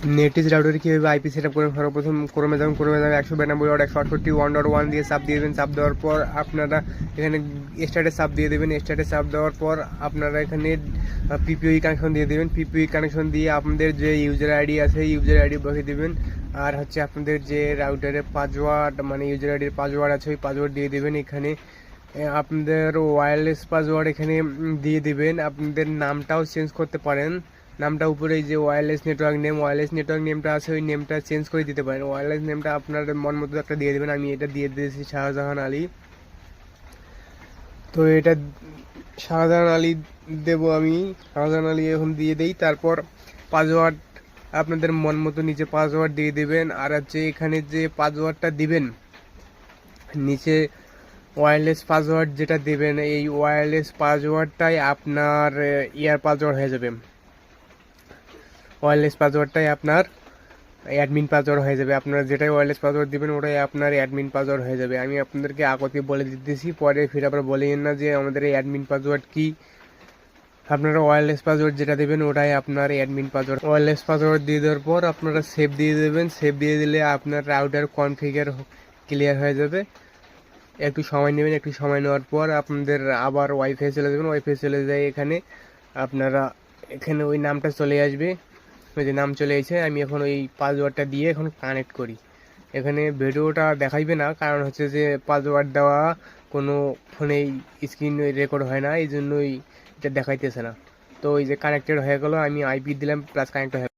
নেটিজ রাউটারে কীভাবে IP set up করেন, সর্বপ্রথম ক্রোমে যাবেন, 192.168.1.1 দিয়ে চাপ দিয়ে দেবেন। চাপ দেওয়ার পর আপনারা এখানে স্টার্টে চাপ দিয়ে দেবেন। স্টার্টে চাপ দেওয়ার পর আপনারা এখানে পিপিওই কানেকশন দিয়ে দেবেন। পিপিওই কানেকশন দিয়ে আপনাদের যে ইউজার আইডি আছে ইউজার আইডি বসিয়ে দেবেন। আর হচ্ছে আপনাদের যে রাউটারের পাসওয়ার্ড মানে ইউজার আইডির পাসওয়ার্ড আছে ওই পাসওয়ার্ড দিয়ে দেবেন। এখানে আপনাদের ওয়্যারলেস পাসওয়ার্ড এখানে দিয়ে দিবেন। আপনাদের নামটাও চেঞ্জ করতে পারেন। নামটা উপরে যে ওয়্যারলেস নেটওয়ার্ক নেমটা আছে ওই নেমটা চেঞ্জ করে দিতে পারেন। ওয়্যারলেস নেমটা আপনার মন মতো একটা দিয়ে দেবেন। আমি এটা দিয়ে দিয়েছি শাহজাহান আলী। তো এটা শাহজাহান আলী দেবো আমি। শাহজাহান আলী এখন দিয়ে দেই। তারপর পাসওয়ার্ড আপনাদের মন মতো নিচে পাসওয়ার্ড দিয়ে দেবেন। আর হচ্ছে এখানে যে পাসওয়ার্ডটা দিবেন নিচে ওয়্যারলেস পাসওয়ার্ড যেটা দেবেন এই ওয়্যারলেস পাসওয়ার্ডটাই আপনার ইয়ার পাসওয়ার্ড হয়ে যাবে। ওয়্যারলেস পাসওয়ার্ডটাই আপনার অ্যাডমিন পাসওয়ার্ড হয়ে যাবে। আপনারা যেটাই ওয়্যারলেস পাসওয়ার্ড দিবেন ওটাই আপনার অ্যাডমিন পাসওয়ার্ড হয়ে যাবে। আমি আপনাদেরকে আগতে বলে দিতেছি, পরে ফির আবার বলেন না যে আমাদের এই অ্যাডমিন পাসওয়ার্ড কি। আপনারা ওয়্যারলেস পাসওয়ার্ড যেটা দেবেন ওটাই আপনার অ্যাডমিন পাসওয়ার্ড। ওয়্যারলেস পাসওয়ার্ড দিয়ে দেওয়ার পর আপনারা সেভ দিয়ে দেবেন। সেভ দিয়ে দিলে আপনার রাউটার কনফিগার ক্লিয়ার হয়ে যাবে। একটু সময় নেবেন। একটু সময় নেওয়ার পর আপনাদের আবার ওয়াইফাই চলে যাবেন। ওয়াইফাই চলে যায় এখানে আপনারা এখানে ওই নামটা চলে আসবে। ওই যে নাম চলে এসেছে। আমি এখন ওই পাসওয়ার্ডটা দিয়ে এখন কানেক্ট করি। এখানে ভিডিওটা দেখাইবে না, কারণ হচ্ছে যে পাসওয়ার্ড দেওয়া কোনো ফোনেই স্ক্রিন রেকর্ড হয় না, এই জন্যই এটা দেখাইতেছে না। তো ওই যে কানেক্টেড হয়ে গেল, আমি আইপি দিলাম প্লাস কানেক্ট হয়ে